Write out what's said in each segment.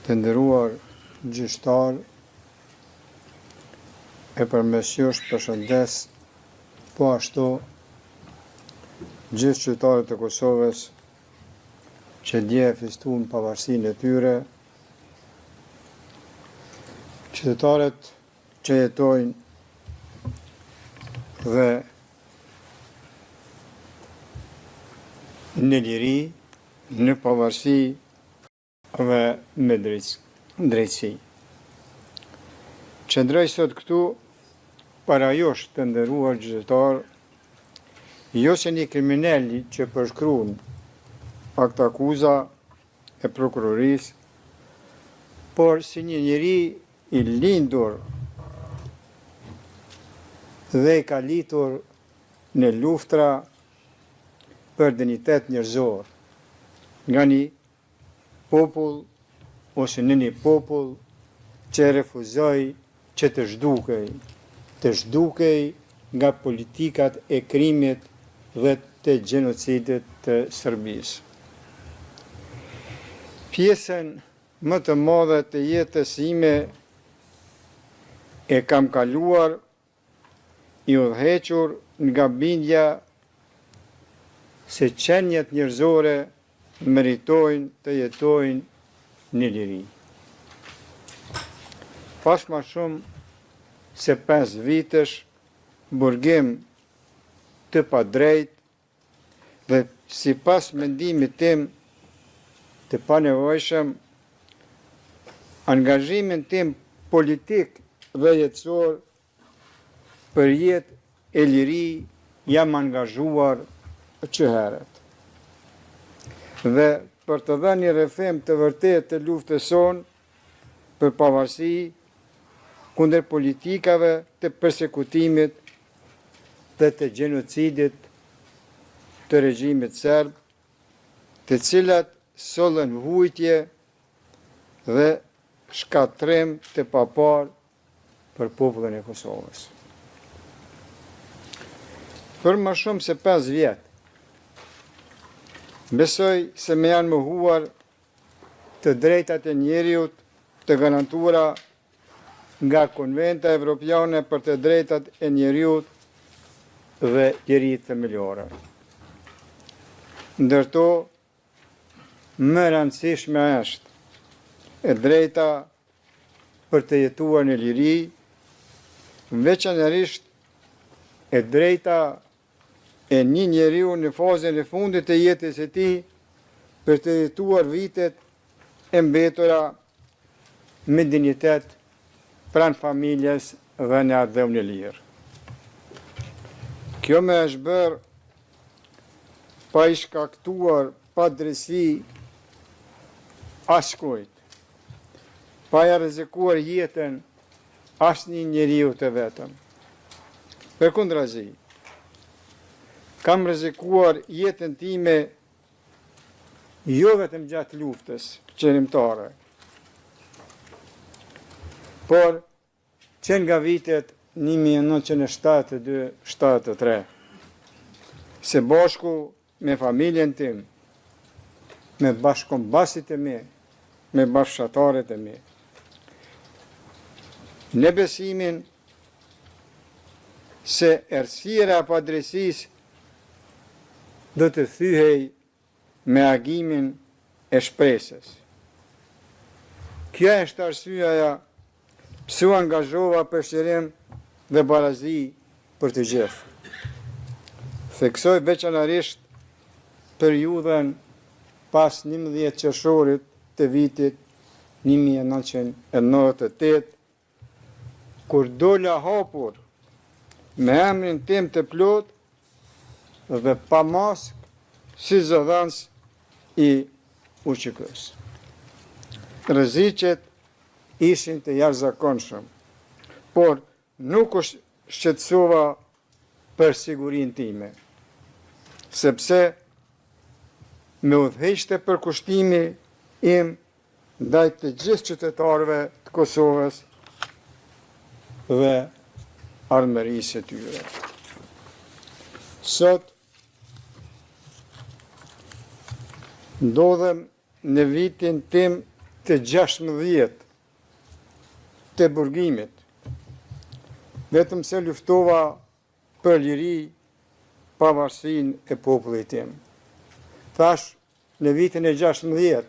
Të nderuar gjyqtar, e përmes jush përshëndes po ashtu gjithë qytetarët e Kosovës që dje e festuan pavarësinë e tyre, qytetarët që jetojnë dhe në liri, në pavarësi dhe me drejtësi. Qëndroj sot këtu para jush të nderuar gjyqtar, jo se një kriminali që përshkruan akt akuza e prokurorisë, por si një njeri i lindur dhe i kalitur në luftra për dinitet njerëzor, nga një popull ose në një popull që refuzoi që të zhdukej nga politikat e krimit dhe të gjenocidit të Serbisë. Pjesën më të madhe të jetës ime e kam kaluar i udhëhequr nga bindja se qenjet njerëzore meritojnë të jetojnë në liri. Pas ma shumë se 5 vitesh burgim të padrejt dhe si pas mendimit tim të panevojshëm, angazhimin tim politik dhe jetësor për jetë e liri jam angazhuar që heret. Dhe për të dhënë një rrëfim të vërtet të luftës sonë për pavarësi, kundër politikave të persekutimit dhe të gjenocidit të regjimit serb, të cilat sollën vujtje dhe shkatrim të papar për popullin e Kosovës. Për më shumë se 5 vjetë, besoj se me janë mohuar të drejtat e njeriut të garantuara nga Konventa Evropiane për të drejtat e njeriut dhe lirit themelore. Ndërto, më rëndësishme është e drejta për të jetuar në liri, veçanërisht e drejta e një njeriu në fazën e fundit të jetës e tij për të jetuar vitet e mbetura me dinjitet pranë familjes dhe në ardhmë në lirë. Kjo më është bërë pa i shkaktuar pa drejtësi askujt, pa ja rrezikuar jetën asnjë njeriu të vetëm. Përkundrazi, kam rrezikuar jetën time jo vetëm gjatë luftës qërimtare, por që nga vitet 1972-73, se bashku me familjen tim, me bashkëkombasit e mi, me bashkëshatarët e mi, në besimin se errësira e padrejtisë do të thyhej me agimin e shpresës. Kjo është arsyeja pse u angazhova për shërim dhe barazi për të gjithë. Theksoj veçanërisht periudhën pas 11 qershorit të vitit 1998, kur dola hapur me emrin tim të plot dhe pa mask si zëdhënës i UÇK-s. Rreziqet ishin të jashtëzakonshëm, por nuk u shqetësova për sigurinë time, sepse me udhëheqte përkushtimi im ndaj të gjithë qytetarëve të Kosovës dhe ardhmërisë së tyre. Sot ndodhem në vitin tim të 16 të burgimit, vetëm se luftova për liri pavarësinë e popullit tim. Thash në vitin e 16,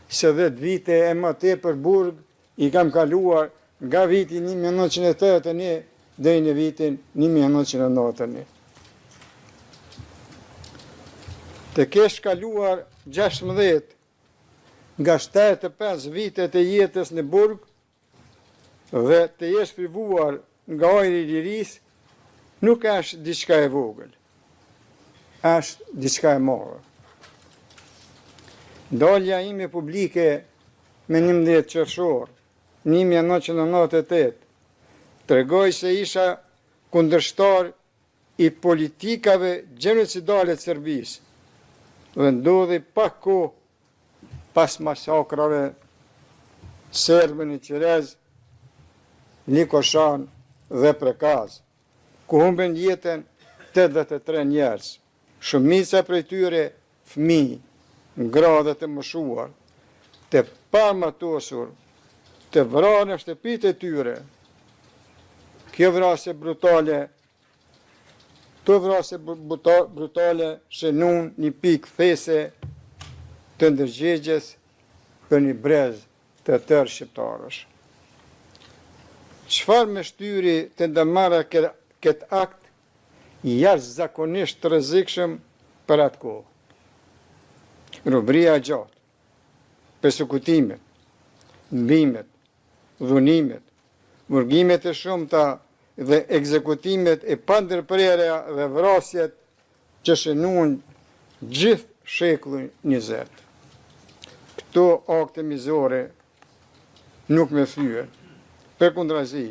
se 10 vite e më tepër burg i kam kaluar nga viti 1981 deri në vitin 1991. Të kesh kaluar 16 nga 75 vitet e jetës në burg dhe të jesh privuar nga ajri i lirisë, nuk është diçka e vogël, është diçka e madhe. Dalja ime publike me 11 qershor 1998 tregoj se isha kundërshtar i politikave gjenocidale të Serbisë dhe ndodhi pak kohë pas masakrave serbe në Qerez, Nikoshan dhe Prekaz, ku humben jetën 83 njerëz, shumica prej tyre fëmijë, në grade të moshuar, të pamatosur, të vrarë në shtëpitë e tyre. Kjo vrasje brutale, shënun një pikë these të ndërgjegjes për një brez të tërë shqiptarësh. Çfarë me shtyri të ndërmarrë këtë akt jashtëzakonisht të rrezikshëm për atë kohë? Robëria e gjatë, persekutimet, mbimet, dhunimet, burgimet e shumta dhe ekzekutimet e pandërprerja dhe vrasjet që shënuan gjithë shekullin 20. Këto akte mizore nuk me thyen, përkundrazi,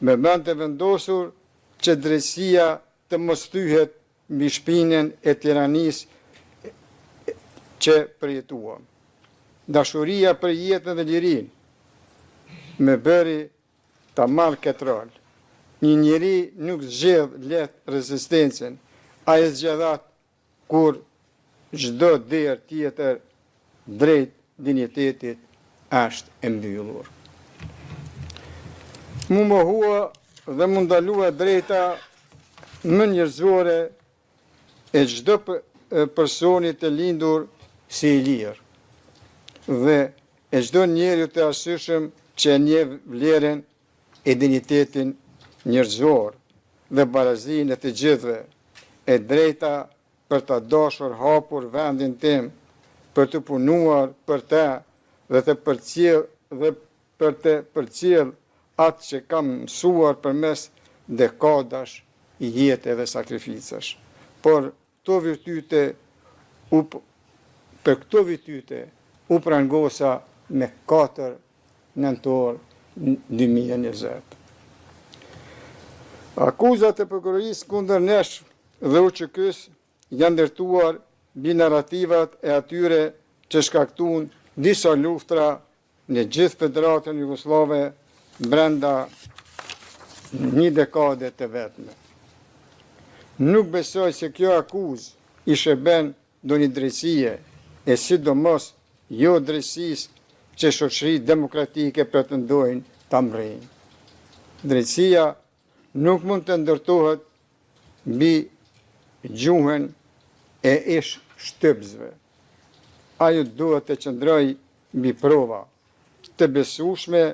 me bënd të vendosur që drejtësia të mos thyhet mbi shpinën e tiranisë që përjetuam. Dashuria për jetën dhe lirinë me bëri ta marrë këtë rol. Një njeri nuk zgjedh lehtë rezistencën, ai e zgjedhat kur çdo derë tjetër drejt dinjitetit është e mbyllur. Mu mohua dhe mu ndalua drejta më njerëzore e çdo personi të lindur si i lirë dhe e çdo njeri të arsyeshëm që e njeh vlerën e dinjitetin njerëzor dhe barazinë e të gjithëve, e drejta për të dashur hapur vendin tim, për të punuar për të dhe për të përcjell atë që kam mësuar përmes dekadash i jetë dhe sakrificash. Për këto virtyte u prangosa me 4 nëntor 2020. Akuzat e prokurorisë kundër nesh dhe UÇK-s janë ndërtuar mbi narrativat e atyre që shkaktuan disa luftra në gjithë Federatën Jugoslave brenda një dekade të vetme. Nuk besoj se kjo akuzë i shërben ndonjë drejtësie, e sidomos jo drejtësisë që shoqëritë demokratike pretendojnë ta mbrojnë. Drejtësia nuk mund të ndërtohet mbi gjuhën e ish shtypsve. Ajo duhet të qëndrojë mbi prova të besueshme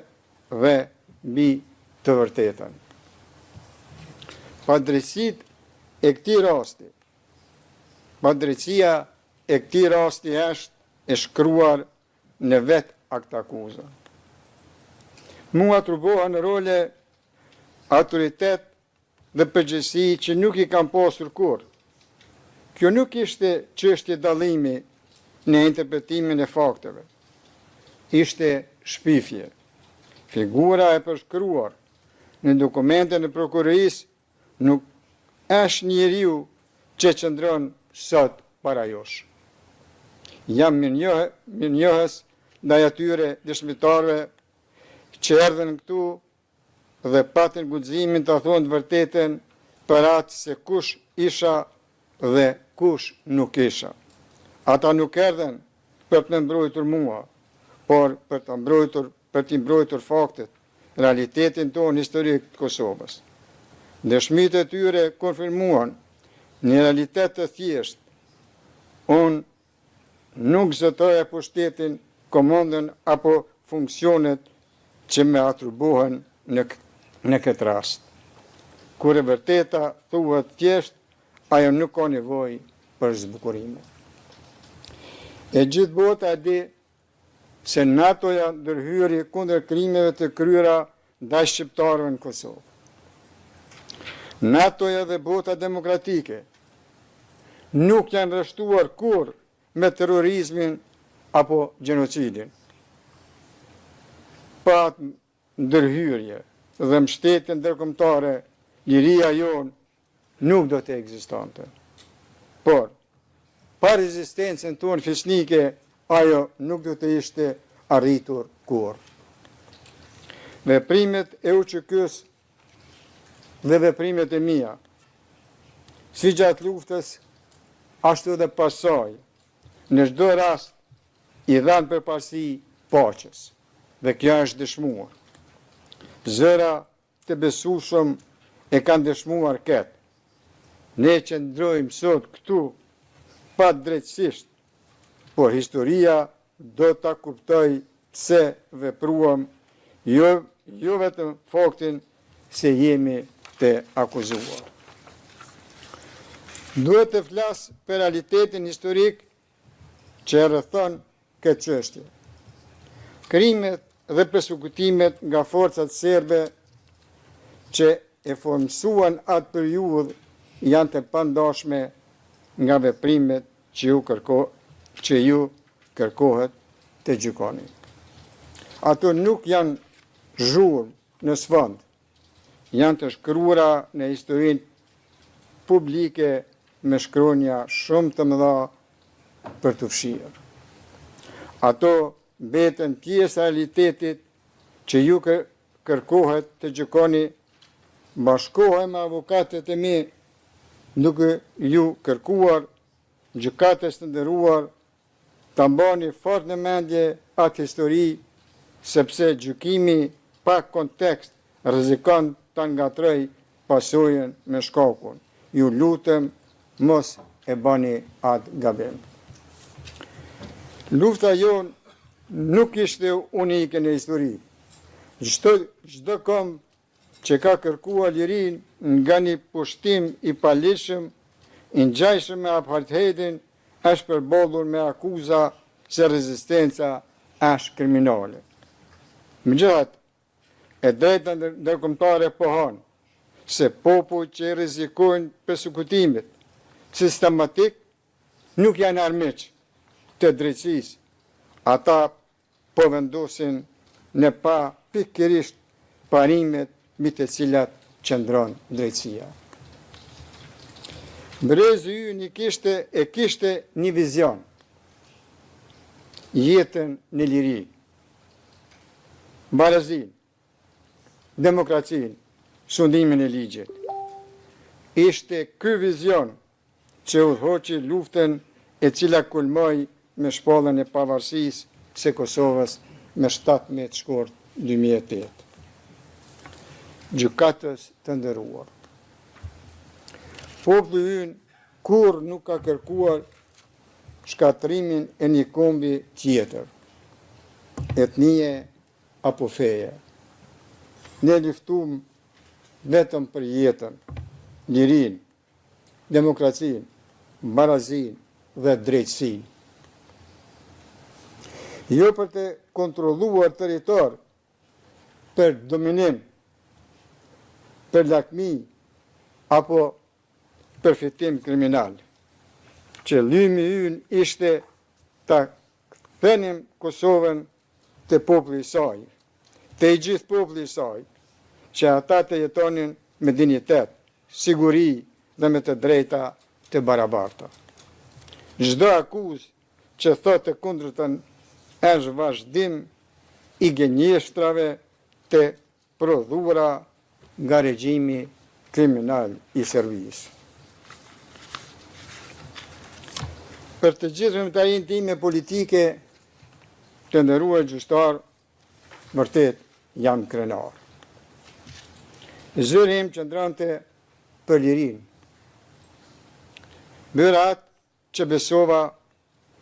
dhe mbi të vërtetën. Padrejtësia e këtij rasti është e shkruar në vetë akt akuza. Mua atribuohen në role autoritet dhe përgjegjësi që nuk i kam pasur kurrë. Kjo nuk ishte çështje dallimi në interpretimin e fakteve. Ishte shpifje. Figura e përshkruar në dokumentin e prokurorisë nuk është njeriu që qëndron sot para josh. Jam mirënjohës ndaj atyre dëshmitarëve që erdhën këtu dhe patën guximin të thonë të vërtetën për atë se kush isha dhe kush nuk isha. Ata nuk erdhen për të më mbrojtur mua, por për të mbrojtur faktet, realitetin tonë historik të Kosovës. Dëshmitë e tyre konfirmuan një realitet të thjesht. Unë nuk zëtoja pushtetin, komandën apo funksionet që me atribuohen në këtë rast. Kur e vërteta thuhet thjesht, ajo nuk ka nevojë për zbukurime. E gjithë bota di se NATO-ja ndërhyri kundër krimeve të kryera ndaj shqiptarëve në Kosovë. NATO-ja dhe bota demokratike nuk janë rreshtuar kurrë me terrorizmin apo gjenocidin. Pa ndërhyrje dhe mbështetje ndërkombëtare, liria jonë nuk do të ekzistonte. Por, pa rezistencën tonë fisnike, ajo nuk do të ishte arritur kurrë. Veprimet e UÇK-s dhe veprimet e mia, si gjatë luftës, ashtu dhe pasaj, në çdo rast i dhanë përparësi paqes, dhe kjo është dëshmuar. Zëra të besueshëm e kanë dëshmuar këtë. Ne qëndrojmë sot këtu pa drejtësisht, por historia do ta kuptoj pse vepruam, jo vetëm faktin se jemi të akuzuar. Duhet të flas për realitetin historik që e rrethon këtë çështje. Krimet dhe persekutimet nga forcat serbe që e formësuan atë periudhë janë të pandashme nga veprimet që ju kërkohet të gjykoni. Ato nuk janë zhurmë në sfond, janë të shkruara në historinë publike me shkronja shumë të mëdha për të fshirë. Ato mbeten pjesë e realitetit që ju kërkohet të gjykoni. Bashkohem me avokatët e mi duke ju kërkuar, gjykatës të nderuar, ta mbani fort në mendje atë histori, sepse gjykimi pa kontekst rrezikon ta ngatroj pasojën me shkakun. Ju lutem, mos e bani atë gabim. Lufta jonë nuk ishte unike në histori. Çdo kom që ka kërkuar lirin nga një pushtim i palishëm, i ngjajshëm me apartheidin, është përballur me akuza se rezistenca është kriminale. Megjithatë, e drejta ndërkombëtare pohon se popujt që rrezikojnë persekutimet sistematik nuk janë armiq të drejtësisë. Ata po vendosin në pa pikërisht parimet mbi të cilat qëndron drejtësia. Mbrezi ynë kishte një vizion, jetën në liri, barazin, demokracin, sundimin e ligjit. Ishte ky vizion që udhëhoqi luftën e cila kulmoi me shpalljen e pavarësisë së Kosovës me 17 shkort 2008. Gjykatës të nderuar. Populli ynë kur nuk ka kërkuar shkatrimin e një kombi tjetër, etnie apo feje. Ne luftuam vetëm për jetën, lirinë, demokracinë, barazinë dhe drejtësinë. Jo për të kontrolluar territor, për dominim, për lakmi apo për fitim kriminal. Qëllimi ynë ishte ta kthenim Kosovën te populli i saj, te i gjithë populli i saj, që ata të jetonin me dinjitet, siguri dhe me të drejta të barabarta. Çdo akuzë që thotë të kundërtën është vazhdim i gënjeshtrave të prodhuara nga regjimi kriminal i Serbisë. Për të gjithë vëmëtarinë time politike, të nderuar gjyqtar, vërtet jam krenar. Zëri im qëndronte për lirinë. Bëra atë që besova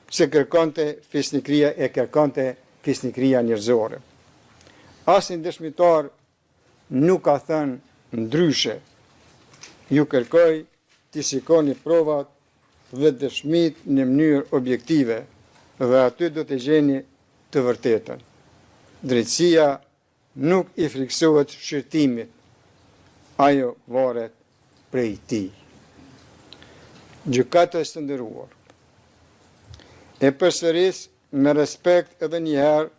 se kërkonte fisnikria njerëzore. Asnjë dëshmitar nuk ka thënë ndryshe. Ju kërkoj të shikoni provat dhe dëshmit në mënyrë objektive dhe aty do të gjeni të vërtetën. Drejtësia nuk i friksohet shqyrtimit, ajo varet prej tij. Gjykatës të nderuar, e përsëris me respekt edhe njëherë,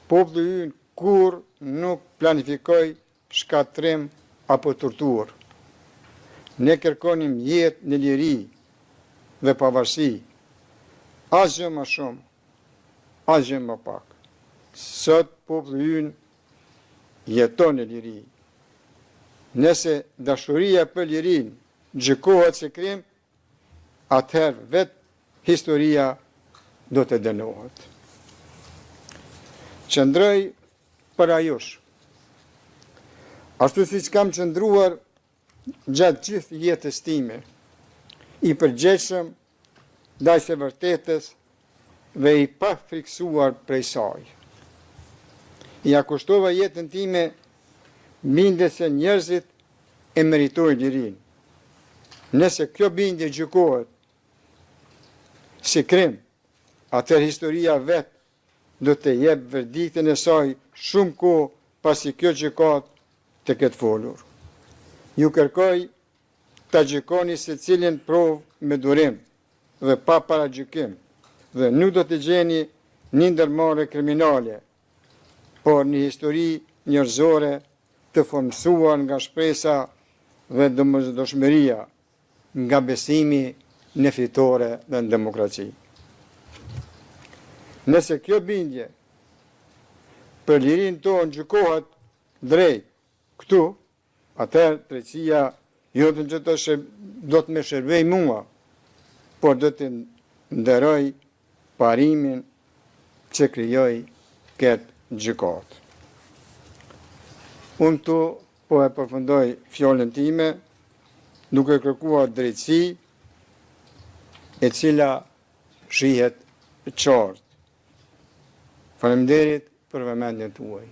populli ynë kur nuk planifikoj shkatrim apo torturë. Ne kërkonim jetë në liri dhe pavarësi, asgjë më shumë, asgjë më pak. Sot populli ynë jeton në liri. Nëse dashuria për lirin gjykohet se krim, atëherë vetë historia do të dënohet. Qëndroj për ajush, ashtu siç kam qëndruar gjatë gjithë jetës time, i përgjegjshëm ndaj së vërtetës dhe i pa friksuar prej saj. Ja kushtova jetën time bindje se njerëzit e meritojnë lirinë. Nëse kjo bindje gjykohet si krim, atëherë historia vetë do të jep verdiktin e saj shumë kohë pasi kjo gjykat të ketë folur. Ju kërkoj ta gjykoni secilin provë me durim dhe pa paragjykim, dhe nuk do të gjeni një ndërmarrje kriminale, por një histori njerëzore të formsuar nga shpresa dhe domosdoshmëria, nga besimi në fitore dhe në demokraci. Nëse kjo bindje për lirinë tonë gjykohet drejt këtu, atëherë drejtësia jo do të më shërbej mua, por do të nderoj parimin që krijoi këtë gjykatë. Unë tu po e përfundoj fjalën time duke kërkuar drejtësi e cila shihet qartë. Faleminderit për vëmendjen tuaj.